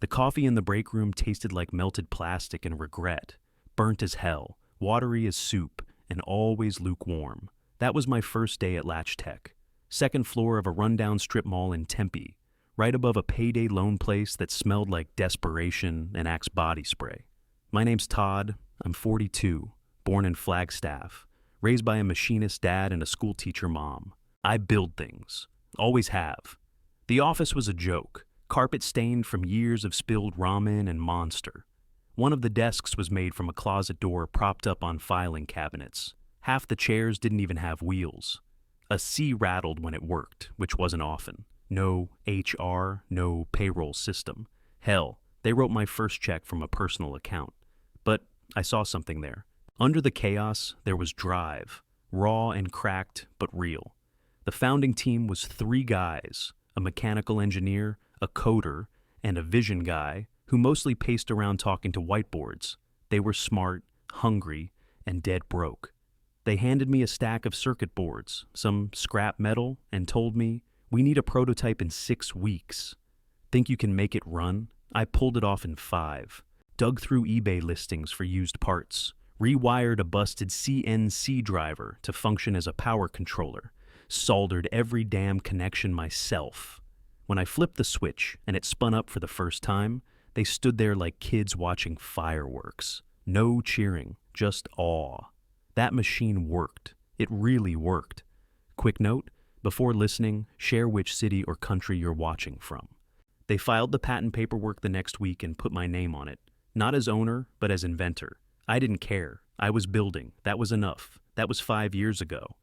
The coffee in the break room tasted like melted plastic and regret, burnt as hell, watery as soup, and always lukewarm. That was my first day at Latch Tech. Second floor of a rundown strip mall in Tempe, right above a payday loan place that smelled like desperation and Axe body spray. My name's Todd. I'm 42, born in Flagstaff, raised by a machinist dad and a schoolteacher mom. I build things. Always have. The office was a joke, carpet stained from years of spilled ramen and Monster. One of the desks was made from a closet door propped up on filing cabinets. Half the chairs didn't even have wheels. A C rattled when it worked, which wasn't often. No HR, no payroll system. Hell, they wrote my first check from a personal account. But I saw something there. Under the chaos, there was drive, raw and cracked, but real. The founding team was 3 guys, a mechanical engineer, a coder, and a vision guy who mostly paced around talking to whiteboards. They were smart, hungry, and dead broke. They handed me a stack of circuit boards, some scrap metal, and told me, "We need a prototype in 6 weeks. Think you can make it run?" I pulled it off in 5. Dug through eBay listings for used parts, rewired a busted CNC driver to function as a power controller, soldered every damn connection myself. When I flipped the switch and it spun up for the first time, they stood there like kids watching fireworks. No cheering, just awe. That machine worked. It really worked. Quick note, before listening, share which city or country you're watching from. They filed the patent paperwork the next week and put my name on it. Not as owner, but as inventor. I didn't care. I was building. That was enough. That was 5 years ago.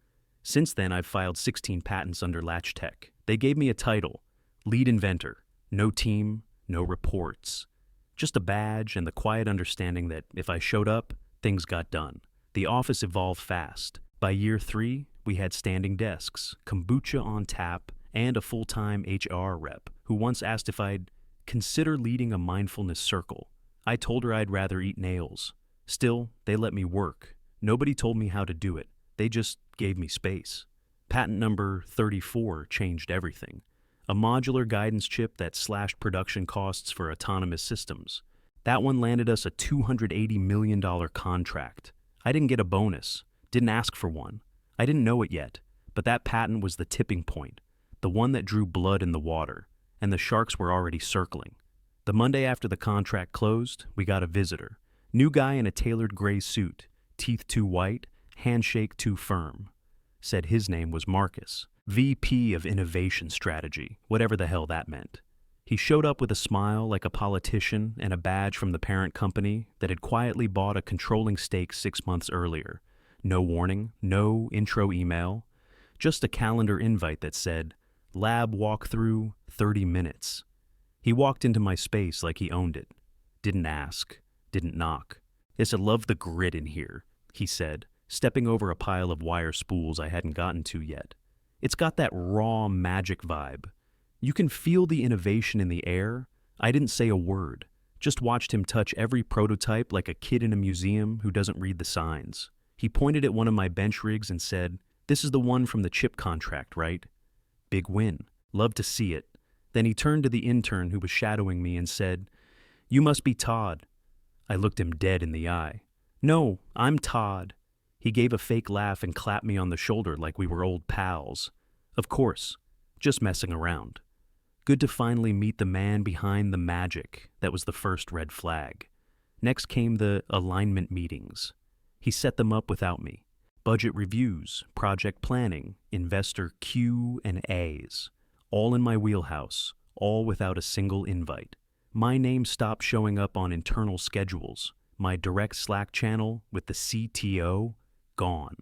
Since then, I've filed 16 patents under Latch Tech. They gave me a title, lead inventor. No team, no reports. Just a badge and the quiet understanding that if I showed up, things got done. The office evolved fast. By year 3, we had standing desks, kombucha on tap, and a full-time HR rep who once asked if I'd consider leading a mindfulness circle. I told her I'd rather eat nails. Still, they let me work. Nobody told me how to do it. They just gave me space. Patent number 34 changed everything. A modular guidance chip that slashed production costs for autonomous systems. That one landed us a $280 million contract. I didn't get a bonus, didn't ask for one. I didn't know it yet, but that patent was the tipping point, the one that drew blood in the water, and the sharks were already circling. The Monday after the contract closed, we got a visitor. New guy in a tailored gray suit, teeth too white, handshake too firm. Said his name was Marcus, VP of Innovation Strategy, whatever the hell that meant. He showed up with a smile like a politician and a badge from the parent company that had quietly bought a controlling stake 6 months earlier. No warning, no intro email, just a calendar invite that said, "Lab walkthrough, 30 minutes." He walked into my space like he owned it. Didn't ask, didn't knock. "Yes, I love the grit in here," he said, stepping over a pile of wire spools I hadn't gotten to yet. "It's got that raw magic vibe. You can feel the innovation in the air." I didn't say a word, just watched him touch every prototype like a kid in a museum who doesn't read the signs. He pointed at one of my bench rigs and said, "This is the one from the chip contract, right?" Big win. Love to see it. Then he turned to the intern who was shadowing me and said, "You must be Todd." I looked him dead in the eye. "No, I'm Todd." He gave a fake laugh and clapped me on the shoulder like we were old pals. Of course, just messing around. Good to finally meet the man behind the magic. That was the first red flag. Next came the alignment meetings. He set them up without me. Budget reviews, project planning, investor Q&As. All in my wheelhouse, all without a single invite. My name stopped showing up on internal schedules. My direct Slack channel with the CTO, gone.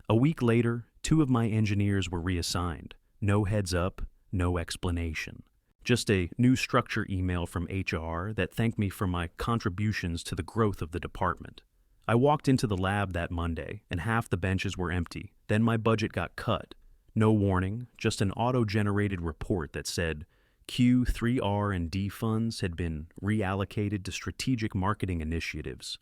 A week later, 2 of my engineers were reassigned. No heads up, no explanation. Just a new structure email from HR that thanked me for my contributions to the growth of the department. I walked into the lab that Monday, and half the benches were empty. Then my budget got cut. No warning, just an auto-generated report that said Q3R and D funds had been reallocated to strategic marketing initiatives.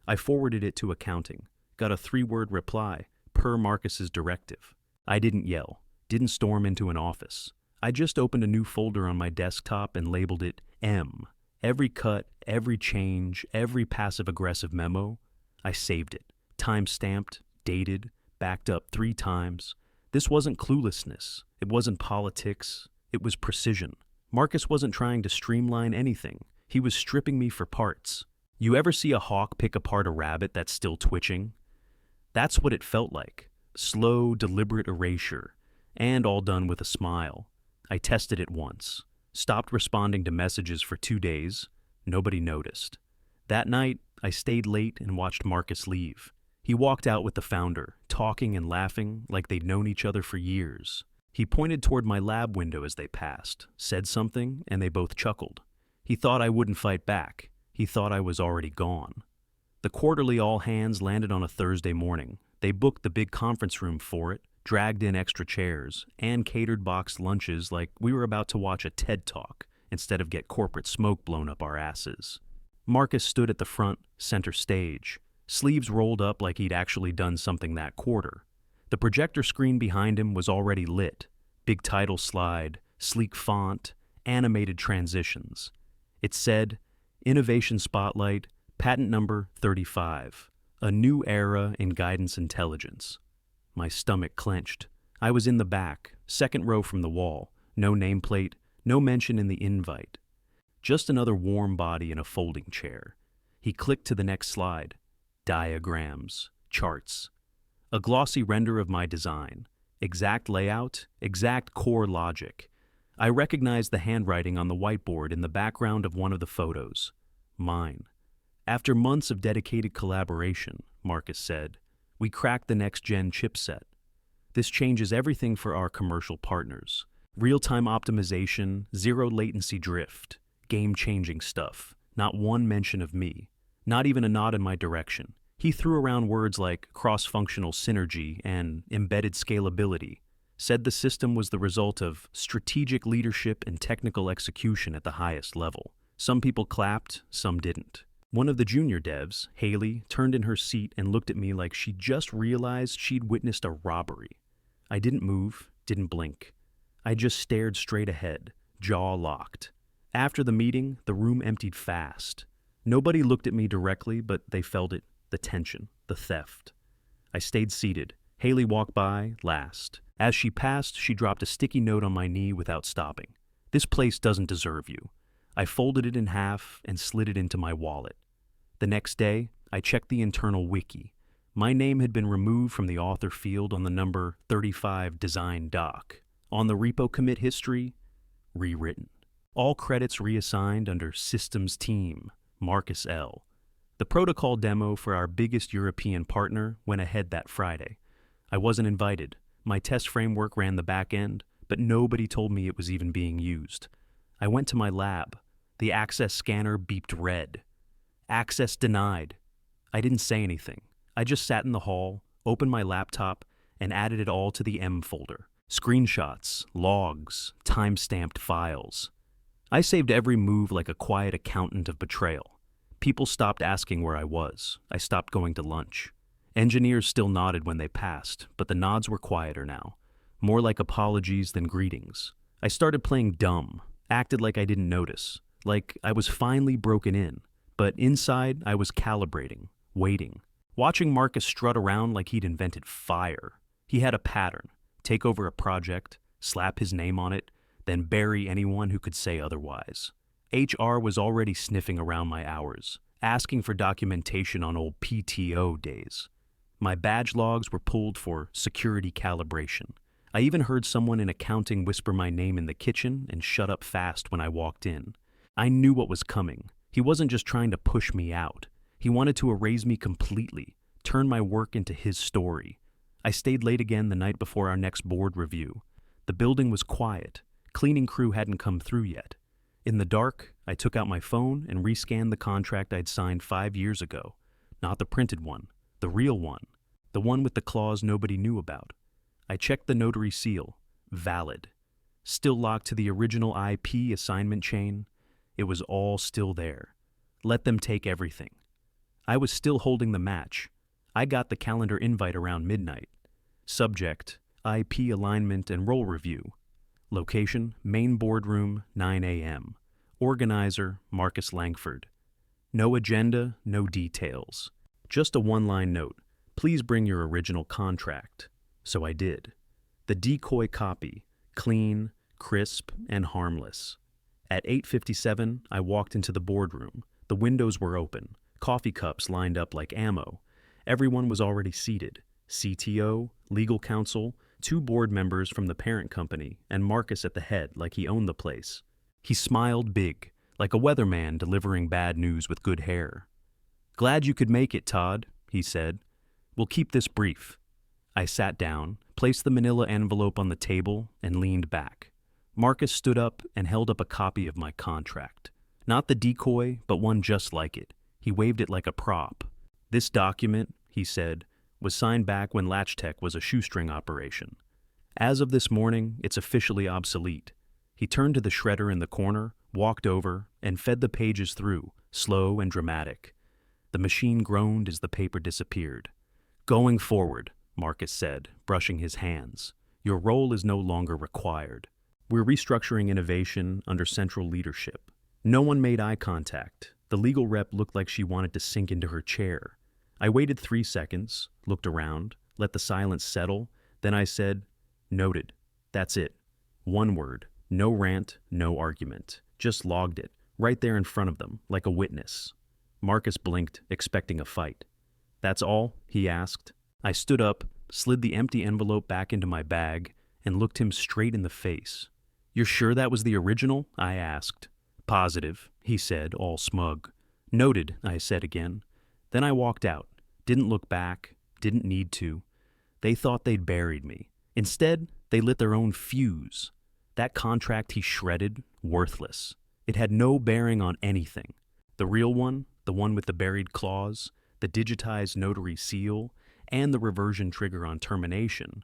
I forwarded it to accounting, got a 3-word reply, per Marcus's directive. I didn't yell, didn't storm into an office. I just opened a new folder on my desktop and labeled it M, Every cut, every change, every passive-aggressive memo, I saved it. Time-stamped, dated, backed up 3 times. This wasn't cluelessness. It wasn't politics. It was precision. Marcus wasn't trying to streamline anything. He was stripping me for parts. You ever see a hawk pick apart a rabbit that's still twitching? That's what it felt like. Slow, deliberate erasure, and all done with a smile. I tested it once. Stopped responding to messages for 2 days. Nobody noticed. That night, I stayed late and watched Marcus leave. He walked out with the founder, talking and laughing like they'd known each other for years. He pointed toward my lab window as they passed, said something, and they both chuckled. He thought I wouldn't fight back. He thought I was already gone. The quarterly all-hands landed on a Thursday morning. They booked the big conference room for it, dragged in extra chairs, and catered boxed lunches like we were about to watch a TED Talk instead of get corporate smoke blown up our asses. Marcus stood at the front, center stage, sleeves rolled up like he'd actually done something that quarter. The projector screen behind him was already lit. Big title slide, sleek font, animated transitions. It said, Innovation Spotlight, Patent Number 35, A New Era in Guidance Intelligence. My stomach clenched. I was in the back, second row from the wall. No nameplate, no mention in the invite. Just another warm body in a folding chair. He clicked to the next slide. Diagrams, charts. A glossy render of my design. Exact layout, exact core logic. I recognized the handwriting on the whiteboard in the background of one of the photos. Mine. After months of dedicated collaboration, Marcus said, we cracked the next-gen chipset. This changes everything for our commercial partners. Real-time optimization, zero-latency drift, game-changing stuff. Not one mention of me. Not even a nod in my direction. He threw around words like cross-functional synergy and embedded scalability. Said the system was the result of strategic leadership and technical execution at the highest level. Some people clapped, some didn't. One of the junior devs, Haley, turned in her seat and looked at me like she just realized she'd witnessed a robbery. I didn't move, didn't blink. I just stared straight ahead, jaw locked. After the meeting, the room emptied fast. Nobody looked at me directly, but they felt it, the tension, the theft. I stayed seated. Haley walked by, last. As she passed, she dropped a sticky note on my knee without stopping. This place doesn't deserve you. I folded it in half and slid it into my wallet. The next day, I checked the internal wiki. My name had been removed from the author field on the number 35 design doc. On the repo commit history, rewritten. All credits reassigned under Systems Team, Marcus L. The protocol demo for our biggest European partner went ahead that Friday. I wasn't invited. My test framework ran the back end, but nobody told me it was even being used. I went to my lab. The access scanner beeped red. Access denied. I didn't say anything. I just sat in the hall, opened my laptop, and added it all to the M folder. Screenshots, logs, time-stamped files. I saved every move like a quiet accountant of betrayal. People stopped asking where I was. I stopped going to lunch. Engineers still nodded when they passed, but the nods were quieter now. More like apologies than greetings. I started playing dumb, acted like I didn't notice, like I was finally broken in. But inside, I was calibrating, waiting, watching Marcus strut around like he'd invented fire. He had a pattern: take over a project, slap his name on it, then bury anyone who could say otherwise. HR was already sniffing around my hours, asking for documentation on old PTO days. My badge logs were pulled for security calibration. I even heard someone in accounting whisper my name in the kitchen and shut up fast when I walked in. I knew what was coming. He wasn't just trying to push me out. He wanted to erase me completely, turn my work into his story. I stayed late again the night before our next board review. The building was quiet. Cleaning crew hadn't come through yet. In the dark, I took out my phone and rescanned the contract I'd signed 5 years ago. Not the printed one, the real one. The one with the clause nobody knew about. I checked the notary seal. Valid. Still locked to the original IP assignment chain. It was all still there. Let them take everything. I was still holding the match. I got the calendar invite around midnight. Subject, IP alignment and role review. Location, main boardroom, 9 a.m. Organizer, Marcus Langford. No agenda, no details. Just a one-line note. Please bring your original contract. So I did. The decoy copy, clean, crisp, and harmless. At 8:57, I walked into the boardroom. The windows were open, coffee cups lined up like ammo. Everyone was already seated. CTO, legal counsel, 2 board members from the parent company, and Marcus at the head like he owned the place. He smiled big, like a weatherman delivering bad news with good hair. "Glad you could make it, Todd," he said. "We'll keep this brief." I sat down, placed the manila envelope on the table, and leaned back. Marcus stood up and held up a copy of my contract. Not the decoy, but one just like it. He waved it like a prop. "This document," he said, "was signed back when LatchTech was a shoestring operation. As of this morning, it's officially obsolete." He turned to the shredder in the corner, walked over, and fed the pages through, slow and dramatic. The machine groaned as the paper disappeared. "Going forward," Marcus said, brushing his hands, "your role is no longer required. We're restructuring innovation under central leadership." No one made eye contact. The legal rep looked like she wanted to sink into her chair. I waited 3 seconds, looked around, let the silence settle, then I said, "Noted. That's it. One word. No rant, no argument. Just logged it, right there in front of them, like a witness." Marcus blinked, expecting a fight. "That's all?" he asked. I stood up, slid the empty envelope back into my bag, and looked him straight in the face. "You're sure that was the original?" I asked. "Positive," he said, all smug. "Noted," I said again. Then I walked out. Didn't look back, didn't need to. They thought they'd buried me. Instead, they lit their own fuse. That contract he shredded, worthless. It had no bearing on anything. The real one, the one with the buried clause, the digitized notary seal, and the reversion trigger on termination,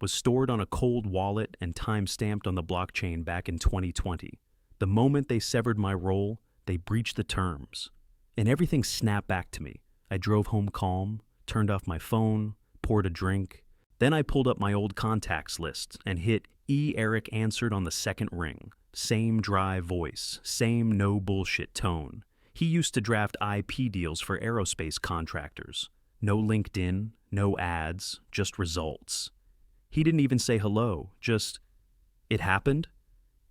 was stored on a cold wallet and time-stamped on the blockchain back in 2020. The moment they severed my role, they breached the terms. And everything snapped back to me. I drove home calm, turned off my phone, poured a drink. Then I pulled up my old contacts list and hit E. Eric answered on the second ring. Same dry voice, same no bullshit tone. He used to draft IP deals for aerospace contractors. No LinkedIn, no ads, just results. He didn't even say hello, just, "It happened?"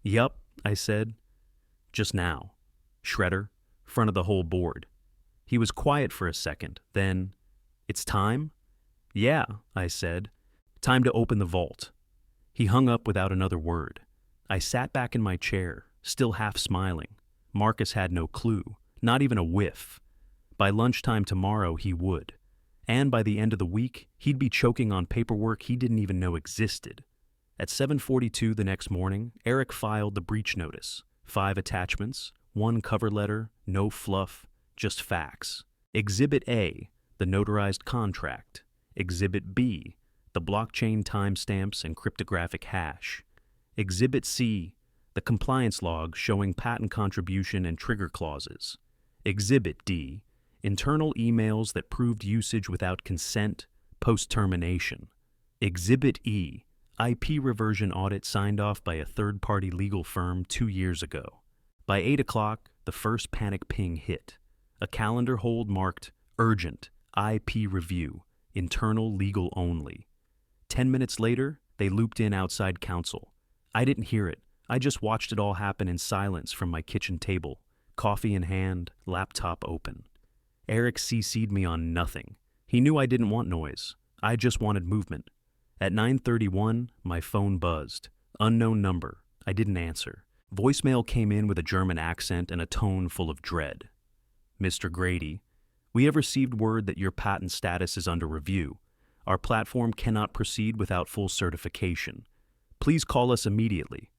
"Yup," I said. "Just now." Shredder, front of the whole board. He was quiet for a second, then, "It's time?" "Yeah," I said. "Time to open the vault." He hung up without another word. I sat back in my chair, still half smiling. Marcus had no clue, not even a whiff. By lunchtime tomorrow, he would. And by the end of the week, he'd be choking on paperwork he didn't even know existed. At 7:42 the next morning, Eric filed the breach notice. 5 attachments, 1 cover letter, no fluff, just facts. Exhibit A, the notarized contract. Exhibit B, the blockchain timestamps and cryptographic hash. Exhibit C, the compliance log showing patent contribution and trigger clauses. Exhibit D, internal emails that proved usage without consent, post-termination. Exhibit E, IP reversion audit signed off by a third-party legal firm 2 years ago. By 8 o'clock, the first panic ping hit. A calendar hold marked urgent, IP review, internal legal only. 10 minutes later, they looped in outside counsel. I didn't hear it. I just watched it all happen in silence from my kitchen table, coffee in hand, laptop open. Eric CC'd me on nothing. He knew I didn't want noise. I just wanted movement. At 9:31, my phone buzzed. Unknown number. I didn't answer. Voicemail came in with a German accent and a tone full of dread. "Mr. Grady, we have received word that your patent status is under review. Our platform cannot proceed without full certification. Please call us immediately."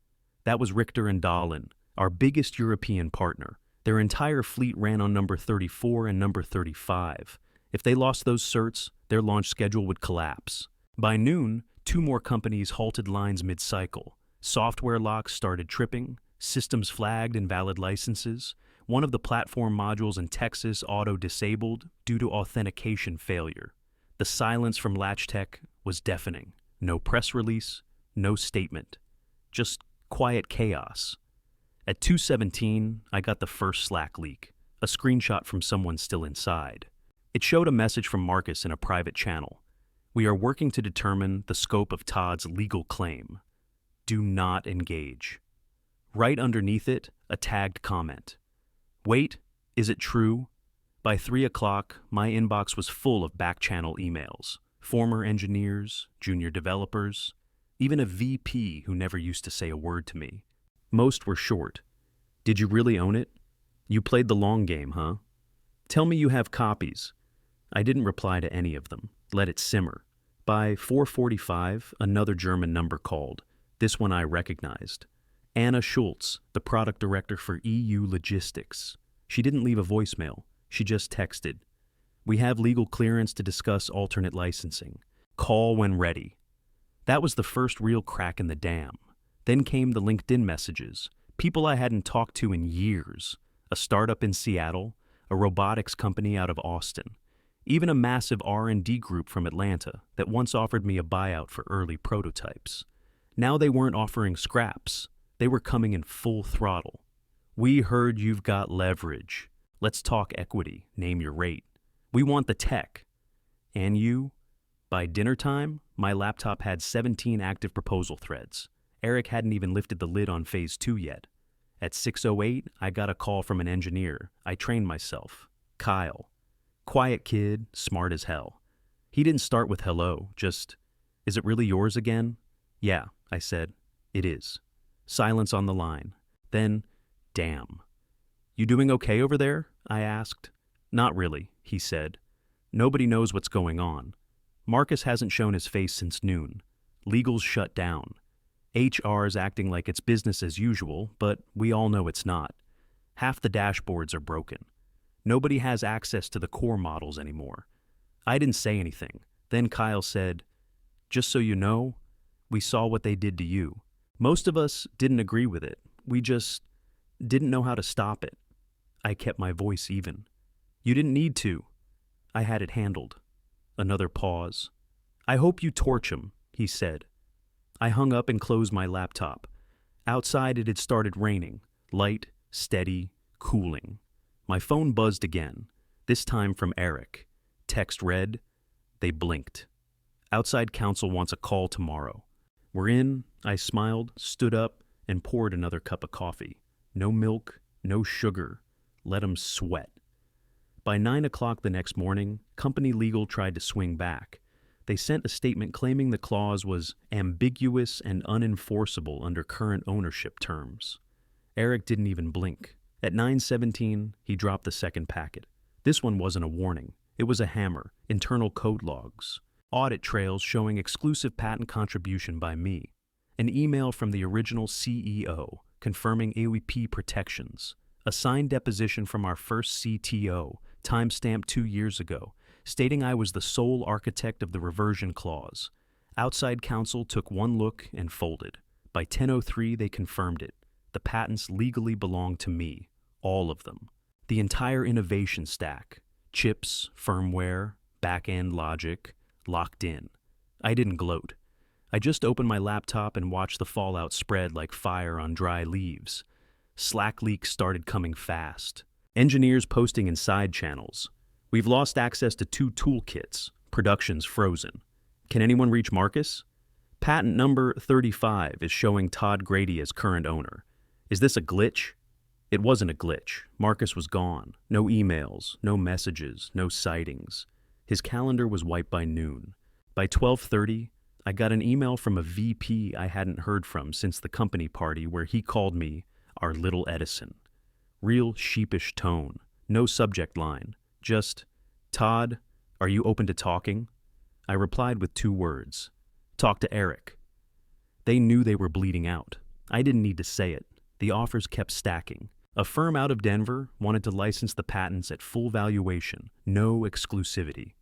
That was Richter and Dahlin, our biggest European partner. Their entire fleet ran on number 34 and number 35. If they lost those certs, their launch schedule would collapse. By noon, 2 more companies halted lines mid-cycle. Software locks started tripping, systems flagged invalid licenses. One of the platform modules in Texas auto-disabled due to authentication failure. The silence from LatchTech was deafening. No press release, no statement. Just quiet chaos. At 2:17, I got the first Slack leak, a screenshot from someone still inside. It showed a message from Marcus in a private channel. We are working to determine the scope of Todd's legal claim. Do not engage. Right underneath it, a tagged comment. Wait, is it true? By 3 o'clock, my inbox was full of back-channel emails. Former engineers, junior developers, even a VP who never used to say a word to me. Most were short. Did you really own it? You played the long game, huh? Tell me you have copies. I didn't reply to any of them. Let it simmer. By 4:45, another German number called. This one I recognized. Anna Schultz, the product director for EU Logistics. She didn't leave a voicemail. She just texted. We have legal clearance to discuss alternate licensing. Call when ready. That was the first real crack in the dam. Then came the LinkedIn messages. People I hadn't talked to in years. A startup in Seattle, a robotics company out of Austin, even a massive R&D group from Atlanta that once offered me a buyout for early prototypes. Now they weren't offering scraps. They were coming in full throttle. We heard you've got leverage. Let's talk equity. Name your rate. We want the tech. And you? By dinner time, my laptop had 17 active proposal threads. Eric hadn't even lifted the lid on phase 2 yet. At 6:08, I got a call from an engineer. I trained myself. Kyle. Quiet kid, smart as hell. He didn't start with hello, just, is it really yours again? Yeah, I said. It is. Silence on the line. Then, damn. You doing okay over there? I asked. Not really, he said. Nobody knows what's going on. Marcus hasn't shown his face since noon. Legal's shut down. HR's acting like it's business as usual, but we all know it's not. Half the dashboards are broken. Nobody has access to the core models anymore. I didn't say anything. Then Kyle said, just so you know, we saw what they did to you. Most of us didn't agree with it. We just didn't know how to stop it. I kept my voice even. You didn't need to. I had it handled. Another pause. I hope you torch him, he said. I hung up and closed my laptop. Outside it had started raining. Light, steady, cooling. My phone buzzed again, this time from Eric. Text read, they blinked. Outside counsel wants a call tomorrow. We're in, I smiled, stood up, and poured another cup of coffee. No milk, no sugar. Let 'em sweat. By 9 o'clock the next morning, company legal tried to swing back. They sent a statement claiming the clause was ambiguous and unenforceable under current ownership terms. Eric didn't even blink. At 9:17, he dropped the second packet. This one wasn't a warning. It was a hammer, internal code logs, audit trails showing exclusive patent contribution by me, an email from the original CEO confirming AWP protections, a signed deposition from our first CTO, timestamped 2 years ago, stating I was the sole architect of the reversion clause. Outside counsel took one look and folded. By 10:03, they confirmed it. The patents legally belong to me, all of them. The entire innovation stack, chips, firmware, back-end logic, locked in. I didn't gloat. I just opened my laptop and watched the fallout spread like fire on dry leaves. Slack leaks started coming fast. Engineers posting in side channels. We've lost access to 2 toolkits. Production's frozen. Can anyone reach Marcus? Patent number 35 is showing Todd Grady as current owner. Is this a glitch? It wasn't a glitch. Marcus was gone. No emails, no messages, no sightings. His calendar was wiped by noon. By 12:30, I got an email from a VP I hadn't heard from since the company party where he called me our little Edison. Real sheepish tone. No subject line. Just, Todd, are you open to talking? I replied with 2 words. Talk to Eric. They knew they were bleeding out. I didn't need to say it. The offers kept stacking. A firm out of Denver wanted to license the patents at full valuation, no exclusivity.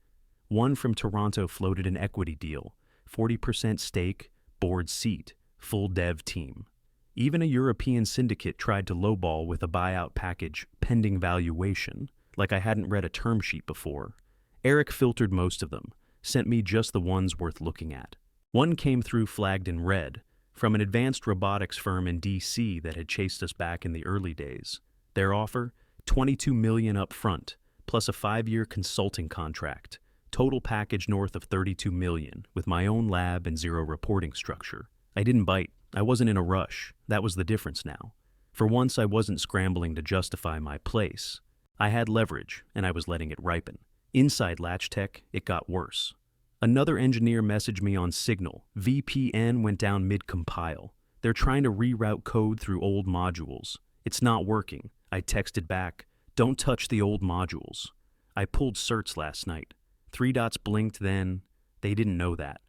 One from Toronto floated an equity deal, 40% stake, board seat, full dev team. Even a European syndicate tried to lowball with a buyout package pending valuation, like I hadn't read a term sheet before. Eric filtered most of them, sent me just the ones worth looking at. One came through flagged in red, from an advanced robotics firm in DC that had chased us back in the early days. Their offer, $22 million up front, plus a 5-year consulting contract. Total package north of $32 million, with my own lab and zero reporting structure. I didn't bite. I wasn't in a rush. That was the difference now. For once, I wasn't scrambling to justify my place. I had leverage, and I was letting it ripen. Inside Latch Tech, it got worse. Another engineer messaged me on Signal. VPN went down mid-compile. They're trying to reroute code through old modules. It's not working. I texted back, don't touch the old modules. I pulled certs last night. 3 dots blinked then. They didn't know that.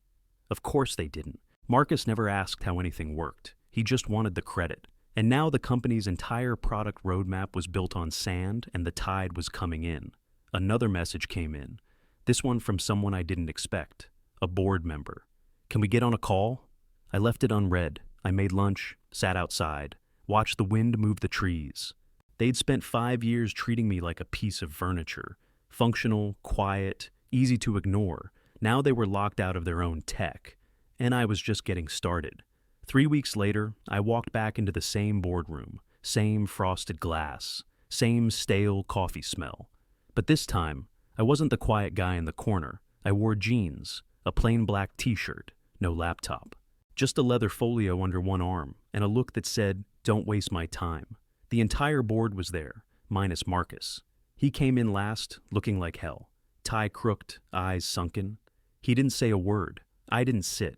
Of course they didn't. Marcus never asked how anything worked. He just wanted the credit. And now the company's entire product roadmap was built on sand, and the tide was coming in. Another message came in. This one from someone I didn't expect. A board member. Can we get on a call? I left it unread. I made lunch, sat outside, watched the wind move the trees. They'd spent 5 years treating me like a piece of furniture. Functional, quiet, easy to ignore. Now they were locked out of their own tech. And I was just getting started. 3 weeks later, I walked back into the same boardroom, same frosted glass, same stale coffee smell. But this time, I wasn't the quiet guy in the corner. I wore jeans, a plain black t-shirt, no laptop. Just a leather folio under one arm, and a look that said, don't waste my time. The entire board was there, minus Marcus. He came in last, looking like hell. Tie crooked, eyes sunken. He didn't say a word. I didn't sit.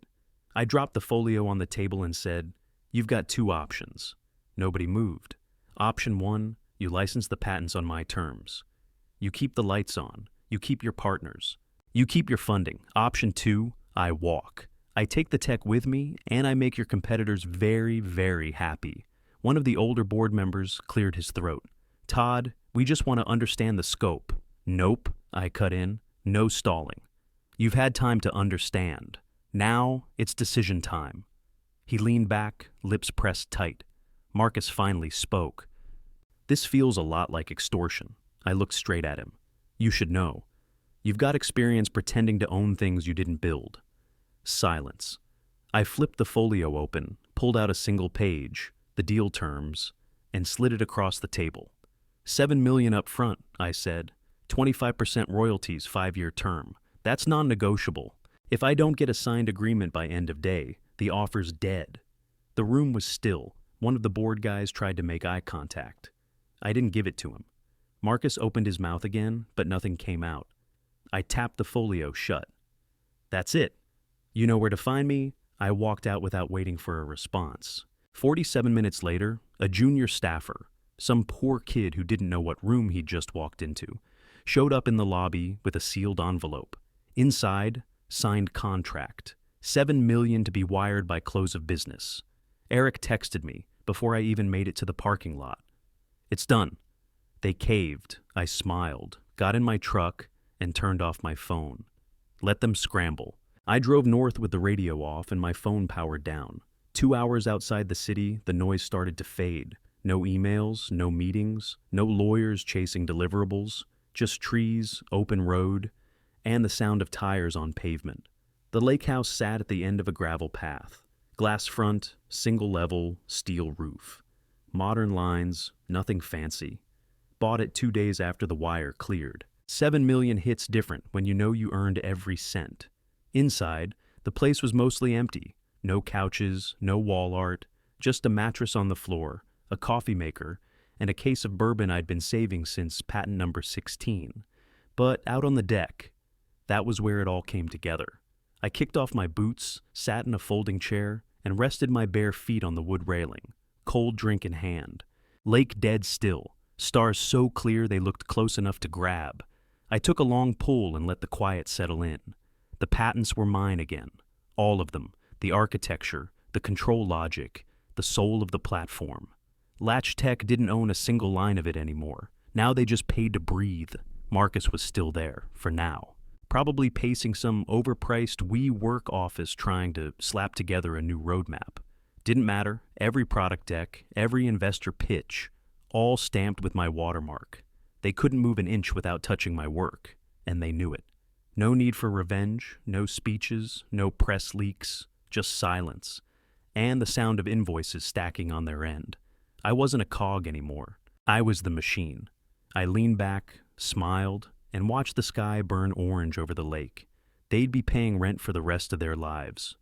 I dropped the folio on the table and said, you've got 2 options. Nobody moved. Option 1, you license the patents on my terms. You keep the lights on. You keep your partners. You keep your funding. Option 2, I walk. I take the tech with me, and I make your competitors very, very happy. One of the older board members cleared his throat. Todd, we just want to understand the scope. Nope, I cut in. No stalling. You've had time to understand. Now, it's decision time. He leaned back, lips pressed tight. Marcus finally spoke. This feels a lot like extortion. I looked straight at him. You should know. You've got experience pretending to own things you didn't build. Silence. I flipped the folio open, pulled out a single page, the deal terms, and slid it across the table. $7 million up front, I said. 25% royalties 5-year term. That's non-negotiable. If I don't get a signed agreement by end of day, the offer's dead. The room was still. One of the board guys tried to make eye contact. I didn't give it to him. Marcus opened his mouth again, but nothing came out. I tapped the folio shut. That's it. You know where to find me. I walked out without waiting for a response. 47 minutes later, a junior staffer, some poor kid who didn't know what room he'd just walked into, showed up in the lobby with a sealed envelope. Inside, signed contract. $7 million to be wired by close of business. Eric texted me before I even made it to the parking lot. It's done. They caved. I smiled, got in my truck, and turned off my phone. Let them scramble. I drove north with the radio off and my phone powered down. 2 hours outside the city, the noise started to fade. No emails, no meetings, no lawyers chasing deliverables, just trees, open road, and the sound of tires on pavement. The lake house sat at the end of a gravel path. Glass front, single level, steel roof. Modern lines, nothing fancy. Bought it 2 days after the wire cleared. 7 million hits different when you know you earned every cent. Inside, the place was mostly empty. No couches, no wall art, just a mattress on the floor, a coffee maker, and a case of bourbon I'd been saving since patent number 16. But out on the deck, that was where it all came together. I kicked off my boots, sat in a folding chair, and rested my bare feet on the wood railing, cold drink in hand. Lake dead still, stars so clear they looked close enough to grab. I took a long pull and let the quiet settle in. The patents were mine again, all of them, the architecture, the control logic, the soul of the platform. Latch Tech didn't own a single line of it anymore. Now they just paid to breathe. Marcus was still there, for now. Probably pacing some overpriced WeWork office trying to slap together a new roadmap. Didn't matter, every product deck, every investor pitch, all stamped with my watermark. They couldn't move an inch without touching my work, and they knew it. No need for revenge, no speeches, no press leaks, just silence. and the sound of invoices stacking on their end. I wasn't a cog anymore. I was the machine. I leaned back, smiled, and watched the sky burn orange over the lake. They'd be paying rent for the rest of their lives.